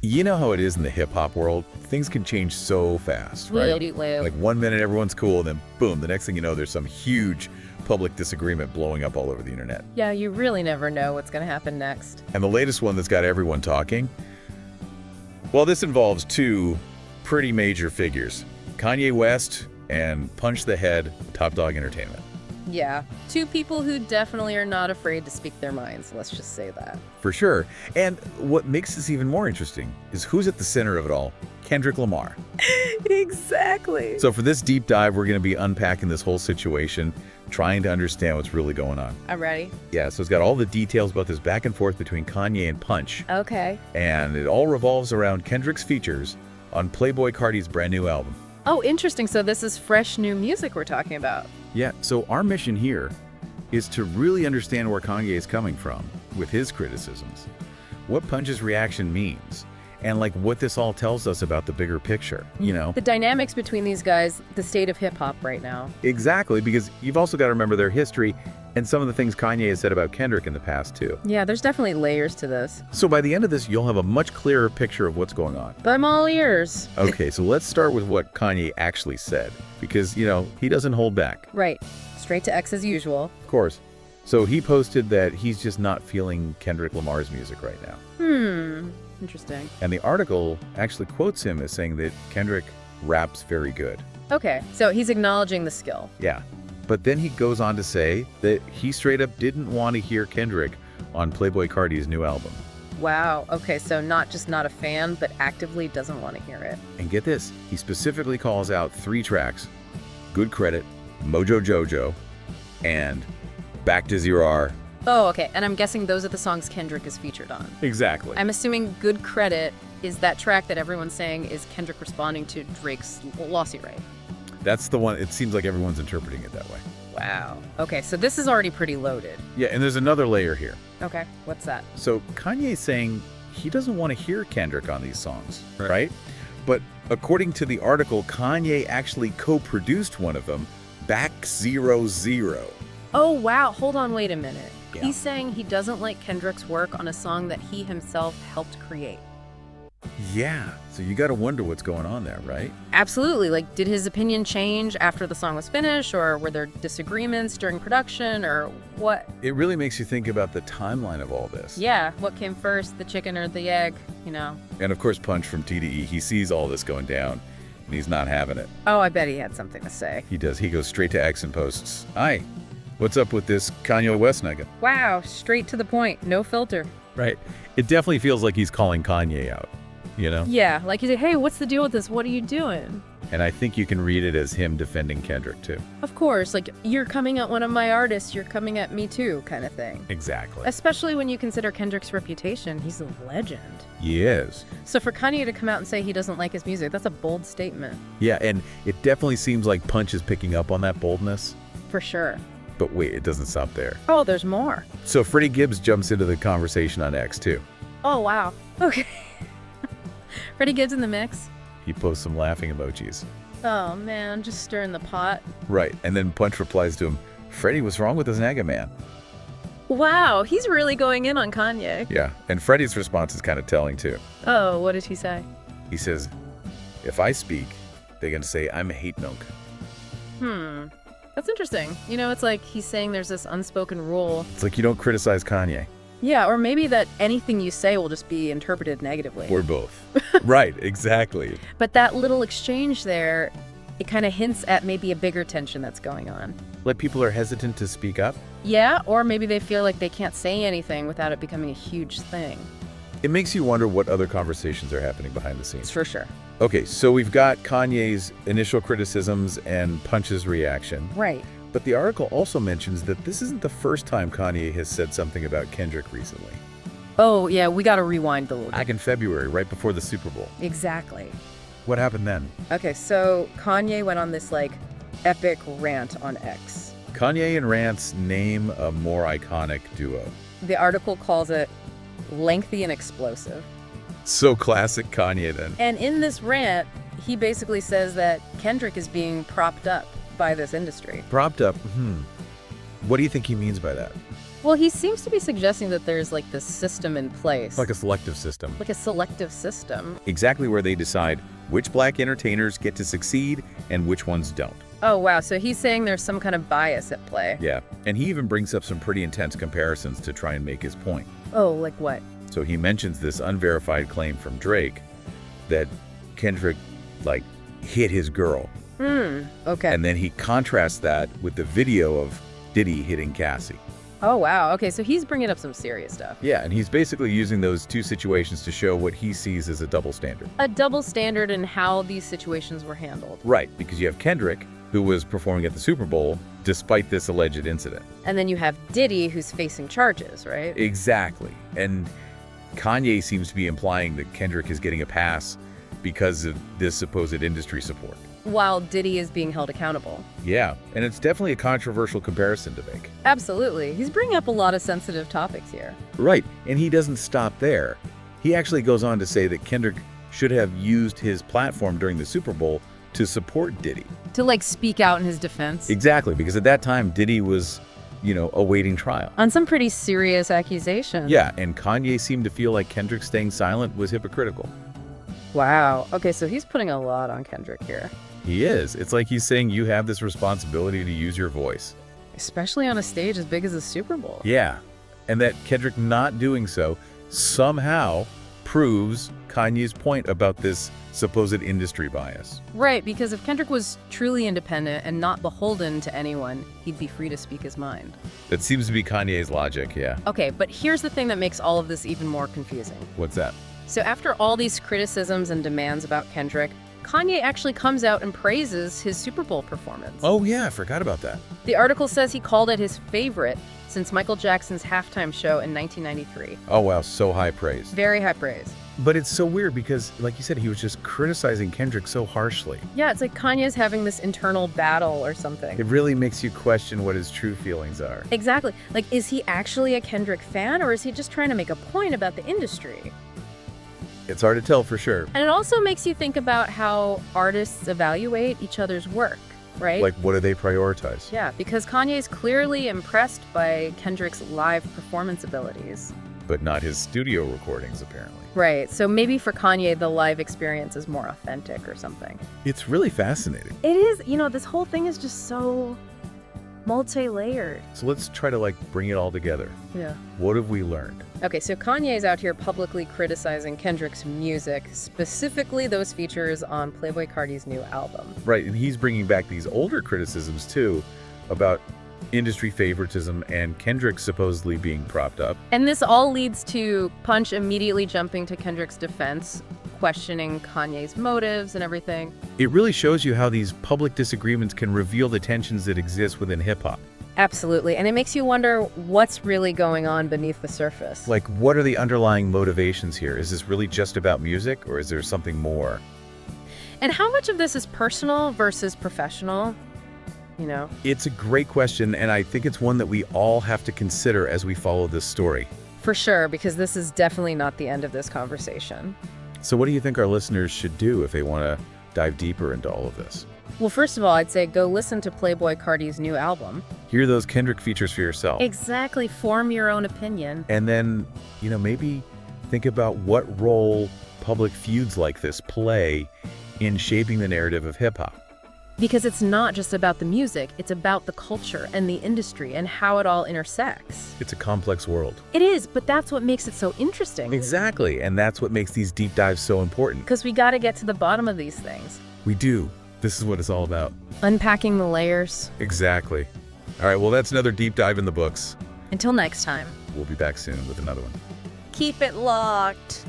You know how it is in the hip-hop world? Things can change so fast, right? Really. Like 1 minute everyone's cool, and then boom, the next thing you know, there's some huge public disagreement blowing up all over the internet. Yeah, you really never know what's going to happen next. And the latest one that's got everyone talking? Well, this involves two pretty major figures, Kanye West and Punch the Head, Top Dog Entertainment. Yeah, two people who definitely are not afraid to speak their minds, let's just say that. For sure. And what makes this even more interesting is who's at the center of it all? Kendrick Lamar. Exactly. So for this deep dive, we're going to be unpacking this whole situation, trying to understand what's really going on. I'm ready. Yeah, so it's got all the details about this back and forth between Kanye and Punch. Okay. And it all revolves around Kendrick's features on Playboi Carti's brand new album. Oh, interesting. So this is fresh new music we're talking about. Yeah, so our mission here is to really understand where Kanye is coming from with his criticisms, what Punch's reaction means, and like what this all tells us about the bigger picture, you know? The dynamics between these guys, the state of hip-hop right now. Exactly, because you've also got to remember their history and some of the things Kanye has said about Kendrick in the past, too. Yeah, there's definitely layers to this. So by the end of this, you'll have a much clearer picture of what's going on. But I'm all ears. Okay, so let's start with what Kanye actually said, because, you know, he doesn't hold back. Right. Straight to X as usual. Of course. So he posted that he's just not feeling Kendrick Lamar's music right now. Interesting. And the article actually quotes him as saying that Kendrick raps very good. Okay, so he's acknowledging the skill. Yeah. But then he goes on to say that he straight up didn't want to hear Kendrick on Playboi Carti's new album. Wow. Okay, so not just not a fan, but actively doesn't want to hear it. And get this, he specifically calls out 3 tracks, Good Credit, Mojo Jojo, and Back to Zero R. Oh, okay. And I'm guessing those are the songs Kendrick is featured on. Exactly. I'm assuming Good Credit is that track that everyone's saying is Kendrick responding to Drake's lawsuit, right? That's the one. It seems like everyone's interpreting it that way. Wow. Okay, so this is already pretty loaded. Yeah, and there's another layer here. Okay, what's that? So Kanye's saying he doesn't want to hear Kendrick on these songs, right? But according to the article, Kanye actually co-produced one of them, Back 00. Oh, wow. Hold on, wait a minute. Yeah. He's saying he doesn't like Kendrick's work on a song that he himself helped create. Yeah, so you got to wonder what's going on there, right? Absolutely. Like, did his opinion change after the song was finished, or were there disagreements during production, or what? It really makes you think about the timeline of all this. Yeah, what came first, the chicken or the egg, you know? And of course, Punch from TDE, he sees all this going down, and he's not having it. Oh, I bet he had something to say. He does. He goes straight to X and posts, "Hi, what's up with this Kanye West nugget?" Wow, straight to the point, no filter. Right. It definitely feels like he's calling Kanye out, you know? Yeah, like you say, hey, what's the deal with this? What are you doing? And I think you can read it as him defending Kendrick, too. Of course, like, you're coming at one of my artists, you're coming at me too, kind of thing. Exactly. Especially when you consider Kendrick's reputation. He's a legend. He is. So for Kanye to come out and say he doesn't like his music, that's a bold statement. Yeah, and it definitely seems like Punch is picking up on that boldness. For sure. But wait, it doesn't stop there. Oh, there's more. So Freddie Gibbs jumps into the conversation on X, too. Oh, wow. Okay. Freddie Gibbs in the mix. He posts some laughing emojis. Oh, man, just stirring the pot. Right, and then Punch replies to him, "Freddie, what's wrong with this nigga, man?" Wow, he's really going in on Kanye. Yeah, and Freddie's response is kind of telling, too. Oh, what did he say? He says, "If I speak, they're going to say I'm a hate milk." That's interesting. You know, it's like he's saying there's this unspoken rule. It's like you don't criticize Kanye. Yeah, or maybe that anything you say will just be interpreted negatively. Or both. Right, exactly. But that little exchange there, it kind of hints at maybe a bigger tension that's going on. Like people are hesitant to speak up. Yeah, or maybe they feel like they can't say anything without it becoming a huge thing. It makes you wonder what other conversations are happening behind the It's scenes. for sure. Okay, so we've got Kanye's initial criticisms and Punch's reaction. Right. But the article also mentions that this isn't the first time Kanye has said something about Kendrick recently. Oh, yeah, we got to rewind a little bit. Back in February, right before the Super Bowl. Exactly. What happened then? Okay, so Kanye went on this, like, epic rant on X. Kanye and Rance name a more iconic duo. The article calls it lengthy and explosive. So classic Kanye then. And in this rant, he basically says that Kendrick is being propped up by this industry. Propped up. What do you think he means by that? Well, he seems to be suggesting that there's like this system in place. Like a selective system. Like a selective system. Exactly where they decide which black entertainers get to succeed and which ones don't. Oh, wow. So he's saying there's some kind of bias at play. Yeah, and he even brings up some pretty intense comparisons to try and make his point. Oh, like what? So he mentions this unverified claim from Drake that Kendrick, like, hit his girl. Okay. And then he contrasts that with the video of Diddy hitting Cassie. Oh, wow. Okay, so he's bringing up some serious stuff. Yeah, and he's basically using those two situations to show what he sees as a double standard. A double standard in how these situations were handled. Right, because you have Kendrick, who was performing at the Super Bowl despite this alleged incident. And then you have Diddy, who's facing charges, right? Exactly. And Kanye seems to be implying that Kendrick is getting a pass because of this supposed industry support. While Diddy is being held accountable. Yeah, and it's definitely a controversial comparison to make. Absolutely. He's bringing up a lot of sensitive topics here. Right, and he doesn't stop there. He actually goes on to say that Kendrick should have used his platform during the Super Bowl to support Diddy. To, like, speak out in his defense. Exactly, because at that time, Diddy was, awaiting trial. On some pretty serious accusations. Yeah, and Kanye seemed to feel like Kendrick staying silent was hypocritical. Wow. Okay, so he's putting a lot on Kendrick here. He is. It's like he's saying you have this responsibility to use your voice. Especially on a stage as big as the Super Bowl. Yeah, and that Kendrick not doing so somehow proves Kanye's point about this supposed industry bias. Right, because if Kendrick was truly independent and not beholden to anyone, he'd be free to speak his mind. That seems to be Kanye's logic, yeah. Okay, but here's the thing that makes all of this even more confusing. What's that? So after all these criticisms and demands about Kendrick, Kanye actually comes out and praises his Super Bowl performance. Oh yeah, I forgot about that. The article says he called it his favorite since Michael Jackson's halftime show in 1993. Oh wow, so high praise. Very high praise. But it's so weird because, like you said, he was just criticizing Kendrick so harshly. Yeah, it's like Kanye's having this internal battle or something. It really makes you question what his true feelings are. Exactly. Like, is he actually a Kendrick fan, or is he just trying to make a point about the industry? It's hard to tell for sure. And it also makes you think about how artists evaluate each other's work, right? Like, what do they prioritize? Yeah, because Kanye's clearly impressed by Kendrick's live performance abilities. But not his studio recordings, apparently. Right, so maybe for Kanye, the live experience is more authentic or something. It's really fascinating. It is, this whole thing is just so multi-layered. So let's try to, bring it all together. Yeah. What have we learned? Okay, so Kanye's out here publicly criticizing Kendrick's music, specifically those features on Playboi Carti's new album. Right, and he's bringing back these older criticisms, too, about industry favoritism and Kendrick supposedly being propped up. And this all leads to Punch immediately jumping to Kendrick's defense, questioning Kanye's motives and everything. It really shows you how these public disagreements can reveal the tensions that exist within hip-hop. Absolutely, and it makes you wonder what's really going on beneath the surface. Like, what are the underlying motivations here? Is this really just about music, or is there something more? And how much of this is personal versus professional? It's a great question, and I think it's one that we all have to consider as we follow this story. For sure, because this is definitely not the end of this conversation. So what do you think our listeners should do if they want to dive deeper into all of this? Well, first of all, I'd say go listen to Playboi Carti's new album. Hear those Kendrick features for yourself. Exactly. Form your own opinion. And then, maybe think about what role public feuds like this play in shaping the narrative of hip-hop. Because it's not just about the music, it's about the culture and the industry and how it all intersects. It's a complex world. It is, but that's what makes it so interesting. Exactly, and that's what makes these deep dives so important. Because we got to get to the bottom of these things. We do. This is what it's all about. Unpacking the layers. Exactly. All right, well, that's another deep dive in the books. Until next time. We'll be back soon with another one. Keep it locked.